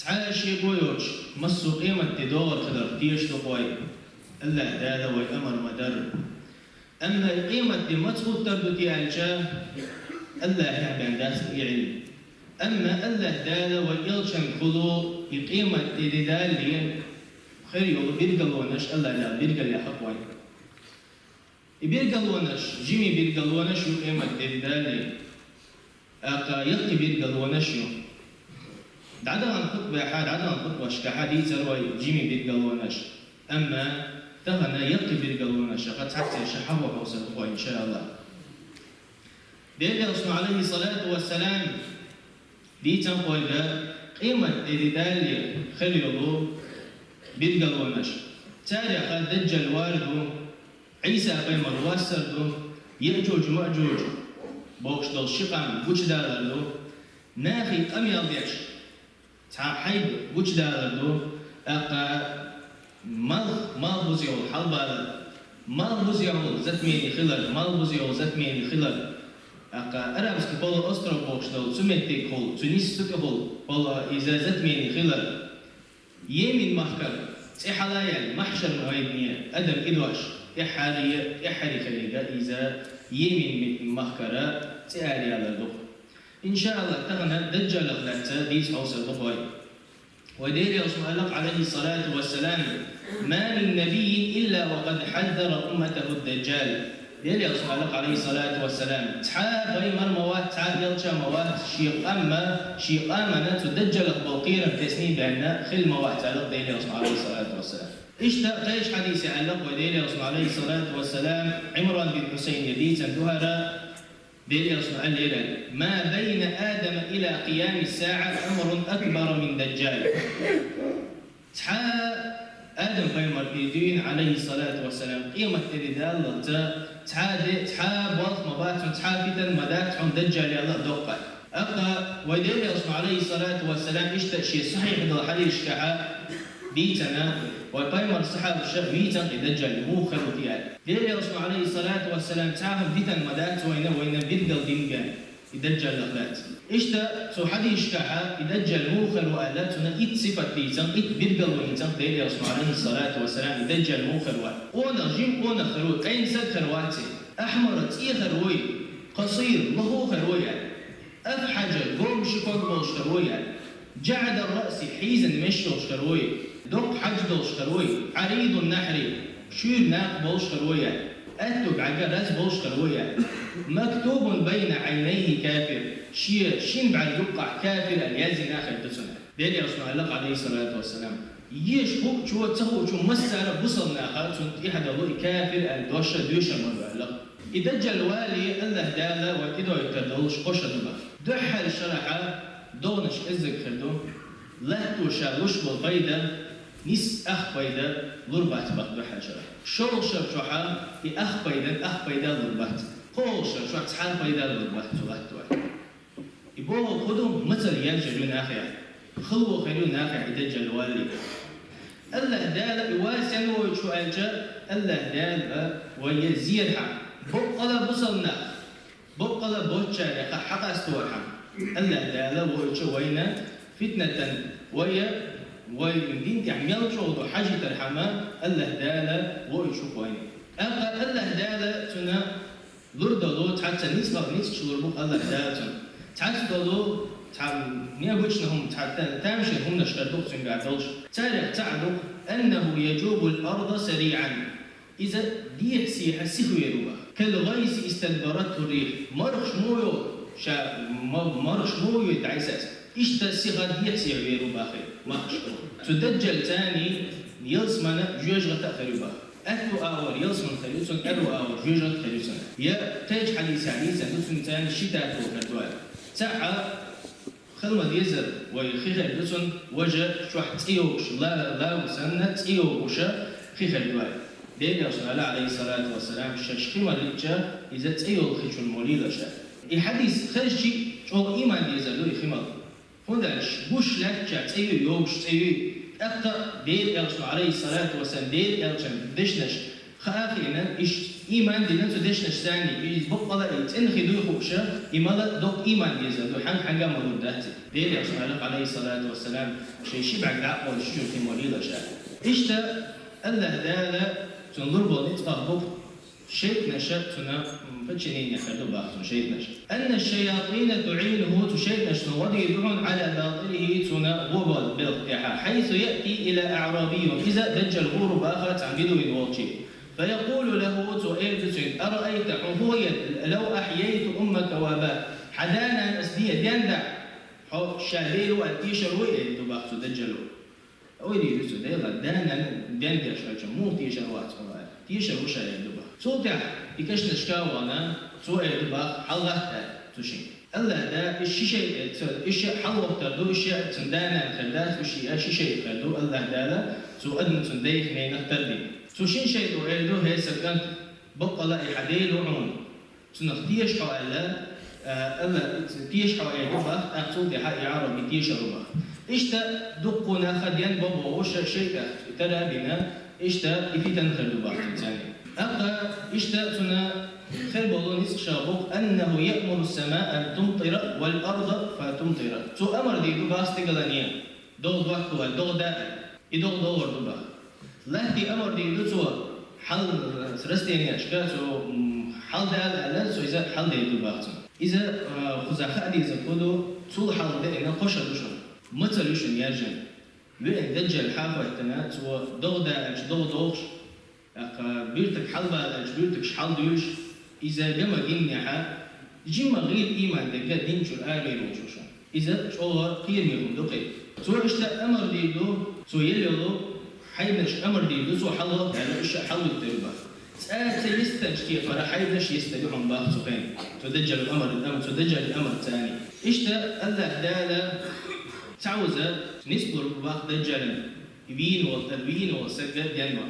تعاش يقويوش مسو قيمة تدور خدر تيش تقوي الله دالا ويأمر مدر أما قيمة دي متخوط تردو تيالجا الله يعبان داس يعلم أما الله دالا ويلشن خلو قيمة دي دالي خير يولو بيرقلونش الله لا بيرقل يا حقوي بيرقلونش جيمي بيرقلونش قيمة دي دالي أقا يقي بيرقلونش عدد عن خطبة حاد عدد عن خطبة شكحادي زروي جيمي بيرقلونش أما تغنى يقي بيرقلونش قد حتى شحوة بوصل أخوة إن شاء الله ديالي رسول عليه الصلاة والسلام دي تنقل قيمة دي دالي خير يولو بيرقلونش تاريخ دجال واردو عيسى قيمة الواسردو يأجوج مأجوج بوش دول شقام بوش دالردو ناخي أميال ديش حيد بوش دالردو أقا مال بوزيول حلبال مال بوزيول زتميني خلال مال بوزيول زتميني خلال أقا أرابسك بولا أسترو بوش دول سمتك هول تونيس سكهول بولا إذا زتميني خلال يمين محكر إحلايا محشر مهيبنية أدم إدواش إحري خليقة إذا يمين محكرة تأري على الدخل إن شاء الله تغنى دجال أغلقتا ديس حوص الدخل وديري رسول الله عليه الصلاة والسلام ما من نبي إلا وقد حذر أمته الدجال ديري رسول الله عليه الصلاة والسلام تحاب غيمر موات تحاب يلشى موات شيق آمنة تدجل بوقيرا بتسنيب عنا خل موات تعلق ديري رسول الله عليه الصلاة والسلام اشتاق قيش حديث علق وديري رسول الله عليه الصلاة والسلام عمران بن حسين يديت دهرا ديري رسول الله ما بين آدم إلى قيام الساعة أمر أكبر من دجال تحاب آدم قيمر بيدين عليه الصلاة والسلام قيمة الرجال تحاب وقت مبات تحاب فتن مدات عن دجال الله دقة أبقى ودير رسول عليه الصلاة والسلام اشتأشي صحيح هذا الحديث كحا بيتنا وقيمر الصحابة الشيخ بيتن دجال مو خلو فيها دير رسول عليه الصلاة والسلام تعهم فتن مدات وين بيدل دينجان يدجل الأخلات إشتا سو حديث كحا يدجل موخر وآلاتنا إت صفة بيتن إت بيرقل وإنتن ديري رسول عليه الصلاة والسلام يدجل موخر وآل جيم ونا خروي قين سد خرواتي أحمر تي خروي قصير له خروي أفحج قوم شكوك بوش خروي جعد الرأس حيزا مشوش خروي دق حج دوش خروي عريض النحر شير ناق بوش خروي أتوك عقراز بوش خروي مكتوب بين عينيه كافر شين بعد يقع كافر اليازي ناخر تسنة ديري رسول الله عليه الصلاة والسلام يش هو شو تسوي شو مسألة بصل ناخر سنت إحدى الله كافر دوشة مرة إذا جل والي الله دالا وإذا يتدلش قشة دبا دحل شرحة دونش إزك خدو لهتو شالوش بالفايدة نس أخ فايدة لربات بق دحل شرح شو شرحة أخ فايدة لربات قوش شو تحال فايدة للوقت وقت يبغوا خدوا مثل ينجلون آخر خلوا خيرون آخر يدج الوالي الله دال يواسن وشو أجا الله دال ويزيرها بقلا بصلنا بقلا بوتشا حق استوحم الله دال وشو وينا فتنة وين دين تعمل شو حاجة الحما الله دال وشو وين الله دال تنا لردلو حتى نسبة شلور بق الله دالتون تعتدلو تعم نيابوشنهم تامشي هم نشتردوق سنقعدلش تاريخ تعلق أنه يجوب الأرض سريعا إذا ديح سيحة سيهو يروبا كالغيث استدبرته الريح مرخش مويو يتعيساس إشتا سيغا ديح سيهو يروبا خير مرخش تدجل تاني يلسمنا جيوش غتا خيروبا أهلو آور يلسمن خليوسن أهلو آور جيوجن خليوسن يا تاج حديث دوسن تاني شتات وكردوال ساعة خلما ديزر ويخيخر دوسن وجه شوح تيوش لا وسنة تيوش خيخر دوال ديني رسول الله عليه الصلاة والسلام الشاشخيمة للجا إذا تيو خيش الموليلة شا الحديث خرجي شو إيمان ديزر لو يخيمة فندش بوش لك جا تيو يوش تيو أكتر دير رسول عليه الصلاة والسلام دير يلشن دشنش خافينا إيش إيمان دينا تدش نشتاني إيش بقلا إن خدوا يخوشة إمالا دوك إيمان ديزا دو حاجة مرود دهتي ديلي أصلا عليه الصلاة والسلام شيء شبع العقل والشجر في مريضة شاء إيش تا الله دالا تنظر بونيت أهبط شيء نشأ تنا فتشنين يخلو باخر شيء نشأ أن الشياطين تعينه تشيء نشأ وضيعون على باطله تنا غبل بالقحة حيث يأتي إلى أعرابيهم إذا دجل غور باخر تعبدوا الوجه فيقول له تؤيد أرأيت عفويا لو أحييت أمك وأباك حدانا أسدية دياندا شابيل والتيشر وإيه دباخ تدجلوا ويدي بسو ديلا دانا دياندا شاكا مو تيشر واتفوا تيشر وشايا دباخ سوتع إكاش نشكاوانا سوء دباخ حلغة تشين الله دا إيش حلوة تردو إيش تندانا خلدات إيش شيء تردو الله دالا سوء أدن تنديخ نينا تردين سوشين شيء تقولوا هي سكان بقى لا يحديل وعون سنختيش حوالا الله تيش حوالا جبا أقصد حق عربي تيش ربا إيش تا دقنا خديان بابا وش شيء ترى بنا إيش تا يفيدنا خلوا بعض ثاني أبقى إيش تا سنا خير بالله نسق شابوك أنه يأمر السماء أن تمطر والأرض فتمطر سو أمر دي دبا استقلانية دول وقتها دول داء يدول دور دبا لهدي أمر دي دوتوا حل سرستيني أشكاتو حل ده على سو إذا حل ده يدوباختم إذا خزاخة دي زكودو طول حل ده إنه قشة دوشن مثل يشن يرجن وين دجال حافة إتنا تو دغدا أج دغدوش بيرتك حل بعد أج بيرتك شحال دوش إذا جمع جنيحة جمع غير إيمان ده قد دين شو الآخر وشوشان إذا شو قيم يهم دقي تو إشتا أمر دي دو تو يليلو حينش أمر دي دوسو حلو يعني إيش حلو التربة سيستنشكي فرح حينش يستدعون باخ سخين تدجل الأمر تدجل الأمر الثاني إيش تا الله دالا تعوزة نسبر باخ دجل يبين والتربين والسجد ينوى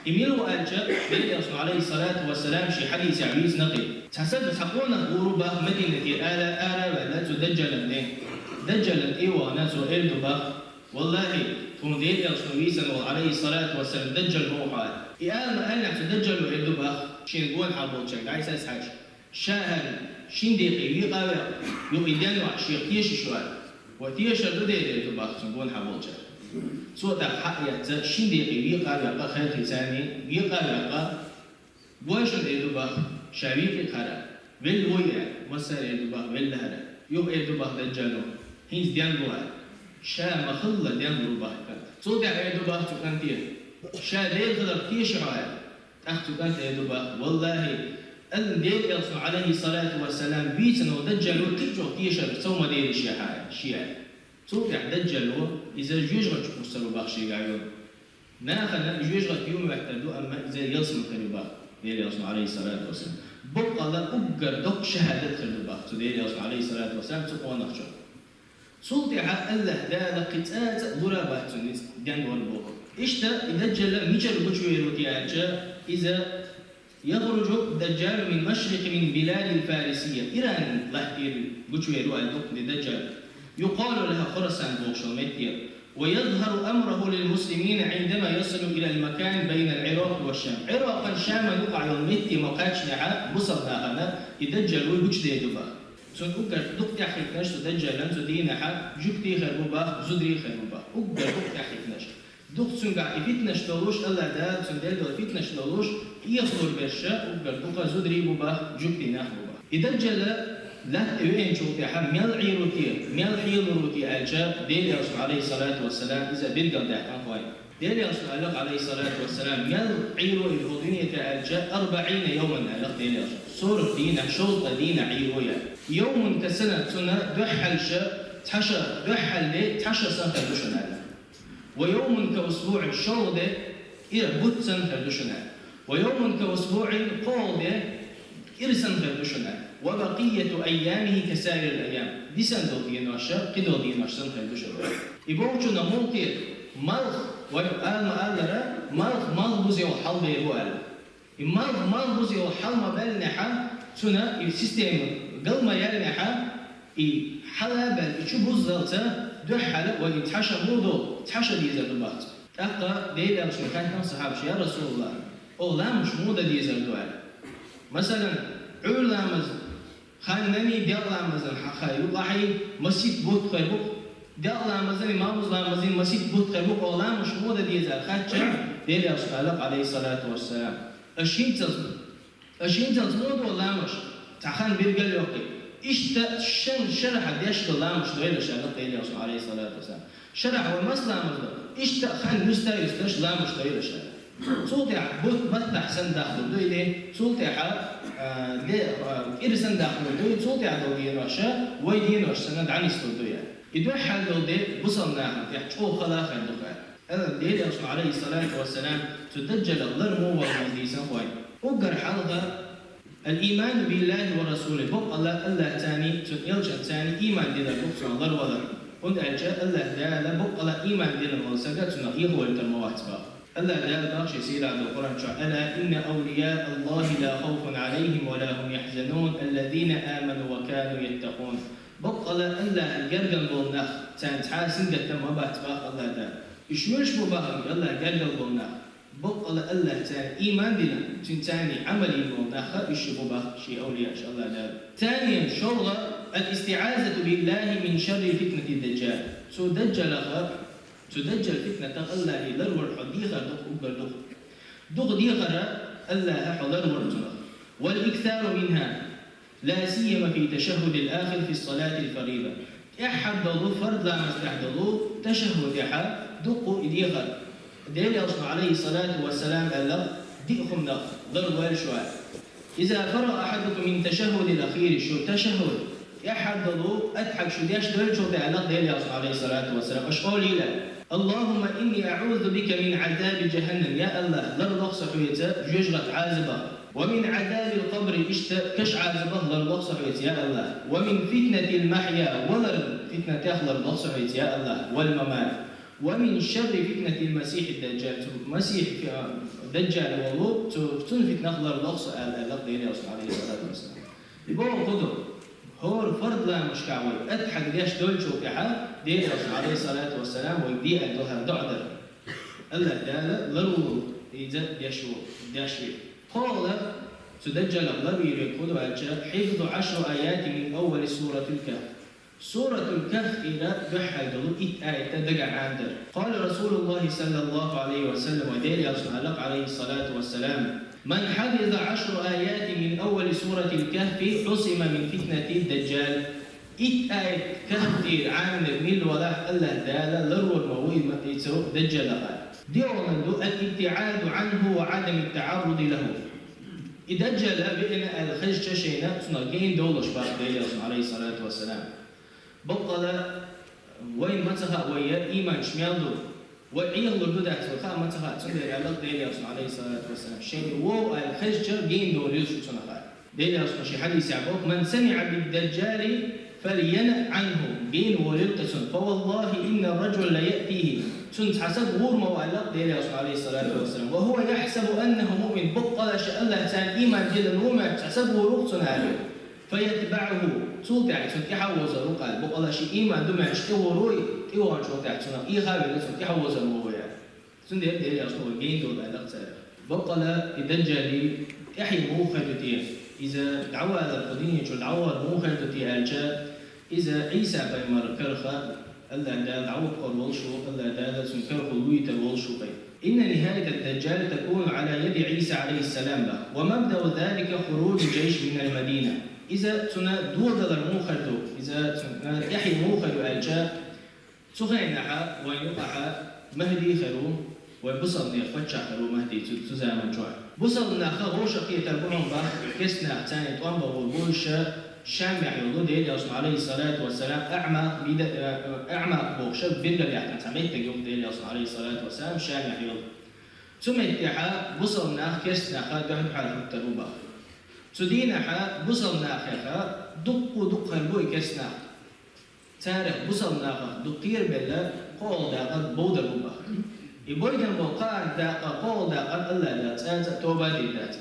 إميل وألجأ بيت رسول عليه الصلاة والسلام شي حديث عبيس نقي تحسد تحقون غورو باخ مدينة آلا ولا تدجل الدين دجل الإيوة ناس وإلد باخ والله فمدير يرسل عليه الصلاة والسلام دجل روحه إيام أنا تدجل وعندو باخ شين قول حابول شك عايز أسحش شاهد شين دقيقة يقاوي يقيدان وعشيق تيش شوال وتيش ردودي عندو باخ شين قول حابول شك سوء حق يحتى شين دقيقة يقاوي يقا خير ثاني يقاوي يقا بوشن عندو باخ شابيق خرا بالويا مسار عندو باخ بالهرا يوم عندو باخ دجلو هينز ديان بوال شا مخلة ديان روباه كانت صوتي عيدو باه تكانتيه شا ديل قدر كتير شعاع أختو كانت عيدو باه والله الديل يصنع عليه الصلاة والسلام بيتنا ودجلو ترجع تيشر سوما ديل شيعة صوتي دجلو إذا جوجغت مستر باه شيء عيون ناخنا جوجغت يوم يحتدو أما إذا يصنع خلوباه ديل يصنع عليه الصلاة والسلام بقى لا أقر دق شهادة خلوباه ديل يصنع عليه الصلاة والسلام تقوى نخشو صوتي على الله دا لقيتات ضربات جن والبوق إيش تا دجال ميجر بشوي روتياجا إذا يخرج دجال من مشرق من بلاد الفارسية إيران لحتير بشوي رو البوق دجال يقال لها خرسان بوشوميتيا ويظهر أمره للمسلمين عندما يصل إلى المكان بين العراق والشام عراق الشام يقع يوم متي موقعش نحا بصر داخلنا يدجال ويبوش دي دبا سون أقدر دكتي حكناش تدجل لن تدينا حق جكتي خربوبا زدري خربوبا أقدر دكتي حكناش دكت سون قاعد يفتنش لولوش الله دا سون ديل دو يفتنش لولوش يصدر برشا أقدر دكا زدري بوبا جكتي نحبوبا يدجل لا وين شوفي حق ميل حيروتي أجاب ديل رسول عليه الصلاة والسلام إذا بيرجع ده أخوي ديل رسول الله عليه الصلاة والسلام ميل عيرو الهودينية أجاب 40 يوما على ديل رسول صورة دينا شوط دينا عيرويا يوم كسنة سنة دحل شا تحشى دحل لي تحشى سنة دوشنا ويوم كأسبوع شوط إلى بوت سنة دوشنا ويوم كأسبوع قوض إلى سنة دوشنا وبقية أيامه كسائر الأيام دي سنة دينا شا كده دينا سنة دوشنا يبوجنا ممكن مالخ وقال مالخ بوزي وحل بيروال مالخ بوزي وحل ما بالنحا سنة السيستم قبل ما يلنحا حلبا يشوفوا الزلطة دحل ويتحشى برضو تحشى دي زاد البعض أقا ديدا رسول كان صحاب يا رسول الله أولامش مودا ديزر دوال مثلا علامز خانني ديالامزن حخايو قاحي مسجد بوت خيبوك ديالامزن إمام لامزن مسجد بوت خيبوك أولامش مودا ديزر خاتشا ديال يسخالق عليه الصلاة والسلام أشين تزمود أولامش تخان بيرجل يوقي إشتا شن شرح ديش لامش دويل شالق ديال يسخ عليه الصلاة والسلام شرح ومسلم إشتا خان يستش لامش دويل شالق صوتي بوت بتح سن داخل دويلي صوتي إرسن داخل دويل صوتي عدوين رشا ويدين رش سند عن يستودويا يدوي حال دودي بصلناهم يحكوا خلاص عندك هذا ديل يسوع عليه الصلاة والسلام تدجل الظلم والمديسة خوي وقر حلقة الإيمان بالله ورسوله بق الله تاني يلجأ تاني إيمان ديل بق الله ولا وند أجا الله دال بق الله إيمان ديل والسجد تنقيه هو الترموات بق الله دال باقش يسير على القرآن ألا إن أولياء الله لا خوف عليهم ولا هم يحزنون الذين آمنوا وكانوا يتقون بق الله الجرجل بالنخ تحاسن قدام وبعت باق الله دال يشملش مباهم الله جرجل بالنخ بق الله تاني إيمان دينا تاني عملي بالنخ يشبه باق شيء أولياء شاء الله دال ثانيا شغل الاستعاذة بالله من شر فتنة الدجال سو دجل تدجل فتنة الله يدرو الحديقة دق ديقة الله حضر ورجل والإكثار منها لا سيما في تشهد الآخر في الصلاة الفريضة يحددوا فرض لا مستحددوا تشهد يحا دقوا ديقة ديال يصنع عليه الصلاة والسلام ألا ديقهم نق ضرب شوال إذا فرغ أحدكم من تشهد الأخير شو تشهد يحددوا أضحك شو ديش دول شو تعلق ديال يصنع عليه الصلاة والسلام أشقولي له اللهم إني أعوذ بك من عذاب جهنم يا الله لرضخ صحويته جوجرة عازبة ومن عذاب القبر كش عازبة لرضخ صحويته يا الله ومن فتنة المحيا فتنة لرضخ صحويته يا الله والممات ومن شر فتنة المسيح الدجال مسيح الدجال والله تفتن فتنة لرضخ صحويته عليه الصلاة والسلام يبقى قدر هو فرض لا مش كعوي أضحك ديش دول شو كحا ديش عليه الصلاة والسلام ويدي أدوها دعدر الله تعالى لرو إذا ديشوي قال تدجل الله يقول حفظ 10 آيات من أول سورة الكهف سورة الكهف إلى بحر دلو آية دقع عندر قال رسول الله صلى الله عليه وسلم ودير يصنع عليه الصلاة والسلام من حفظ 10 آيات من أول سورة الكهف عصم من فتنة الدجال آية كهف عامل ميل ولا الله دالا لرو المويل ما يتسو دجال قال ديونا دو الابتعاد عنه وعدم التعرض له إذا دجال بإن الخج شينا تنقين دولش باق ديال عليه الصلاة والسلام بقى وين متها ويا إيمان شميالدو وعيال البدع تلقى متها تندر على ديال عليه الصلاة والسلام شيء وو الخج جين دولش تنقى ديال شي حديث يعقوب من سمع بالدجال فلينأ عنه بين وللقسم فوالله إن الرجل لا يأتيه سنت حسب غور موالق ديال عليه الصلاة والسلام وهو يحسب أنه مؤمن بقى شاء الله تعالى إيمان جل المؤمن حسب ورقص عليه فيتبعه سلطة سنت يحوز رقال بقى شيء إيمان دم يشتوروي تيوان سلطة سنت إيخاوي سنت يحوز المويا سنت ديال عليه جين دول علق سالف بقى يدجلي يحيي مو خيرتيه إذا دعوة القديم يجول دعوة مو خيرتيه الجا إذا عيسى بيمر كرخة الله دال دعوة قرول شو الله دال سنكره لويت الولشو بي إن نهاية الدجال تكون على يد عيسى عليه السلام به ومبدأ ذلك خروج جيش من المدينة إذا تنا دول الموخرتو إذا تنا يحيي موخر الجا سخينها ويقع مهدي خيرو وبصل نيخوتش خيرو مهدي تزامن جوع بصل ناخا روش قية البرم بخ كسنا تاني طنبا والبوش شامع يقول ديال يصنع عليه الصلاة والسلام أعمى بوخشب بيرجع يحكي تعميت تجوم ديال يصنع عليه الصلاة والسلام شامع يقول ثم اتحا بصل ناخ كسنا خا دحب حال التروبة تدين حا بصل ناخها دق البوي كسنا تاريخ بصل ناخ دقير بلا قول داقت بود الروبة يبوي جنب قاعد داقة قول داقت الله لا تأتى توبة ديالات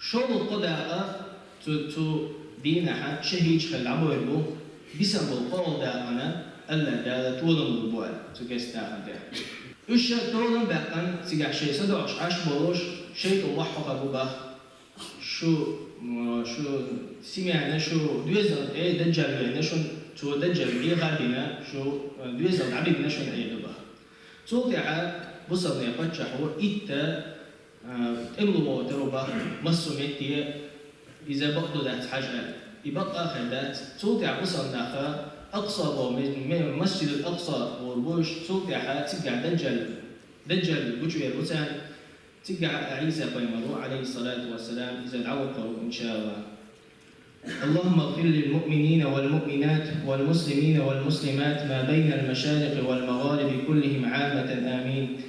شغل قداقة تو دينها شهيج خلعبوا يبو بسبب القول داقنا الله دالا تولم البوال تو كستاقنا Üç doğrudan bakkan sigah şey sadoş aş boluş şey Allah hakabuba şu simyane şu düzel deccal şu deccal garbina şu düzel abidina şu ayduba صوت بصل يفتح هو إتا إبلو تربة مسوميتي إذا بقدو ذات حاجة يبقى خدات صوت بصل نافا أقصى من مسجد الأقصى والبوش صوت تقع دجل بوجه البوسان تقع عيسى قيمرو عليه الصلاة والسلام إذا دعوكم إن شاء الله اللهم اغفر للمؤمنين والمؤمنات والمسلمين والمسلمات ما بين المشارق والمغارب كلهم عامة آمين